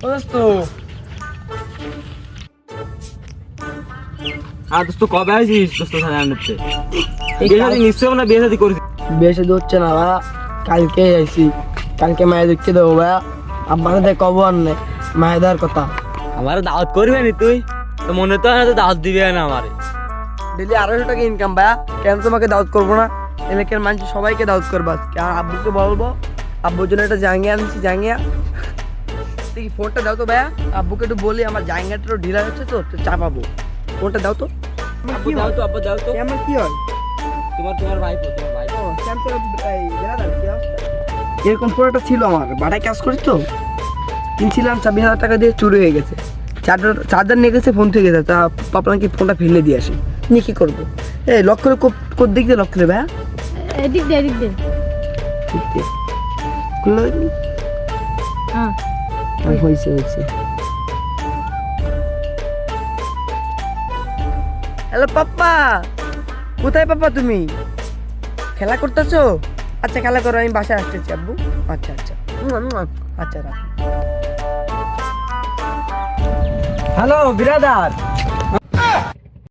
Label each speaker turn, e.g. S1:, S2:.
S1: দোস্ত
S2: আর দোস্ত কবে আসিস দোস্ত সাথে আনতে নিশ্চয় না বিয়ে শাদী করেছিস?
S1: বিয়ে শাদী হচ্ছে না ভাইয়া, কালকে আইসি, কালকে মায়ের দেখতে দেবো ভাইয়া। আব্বার সাথে কব আর নেই মায়ের দেওয়ার কথা।
S2: আমার দাওয়াত করবে নি তুই? তো মনে তো হয় না তো দাওয়াত দিবে না আমারে।
S1: ডেলি 250 টাকা ইনকাম ভাইয়া, কেন তোমাকে দাওয়াত করবো না? এলাকার মানুষ সবাইকে দাওয়াত করবা। আর আব্বুকে বলবো, আব্বুর জন্য একটা জাঙ্গিয়া আনছি, জাঙ্গিয়া। তুই ফোনটা দাও তো ভাইয়া, আব্বুকে একটু বলি আমার জাঙ্গিয়াটা একটু ঢিলা হচ্ছে তো, তো চাপাবো। ফোনটা দাও তো।
S2: আব্বু দাও তো, আব্বু দাও তো।
S1: আমার কি হয়?
S2: তোমার ভাই
S1: ও, এরকম ফোনটা ছিল আমার, বাড়ায় কাজ করি তো, কিনছিলাম 26,000 টাকা দিয়ে, চুরি হয়ে গেছে। চার্জার নিয়ে গেছে, ফোন থেকে গেছে। তা পাপা নাকি ফোনটা ফেলে দিয়ে আসি, নিয়ে কি করবো? এই লক করে কোন দিক দিয়ে লক করে ভাইয়া?
S3: এদিক দে এদিক দে।
S1: ঠিক আছে, খুলে দিবি?
S3: হ্যাঁ
S1: হয়েছে। হ্যালো পাপ্পা, কোথায় পাপ্পা তুমি? খেলা করতেছো? আচ্ছা খেলা করো, আমি বাসায় আসতেছি আব্বু। আচ্ছা আচ্ছা রাখ। হ্যালো বিরাদার,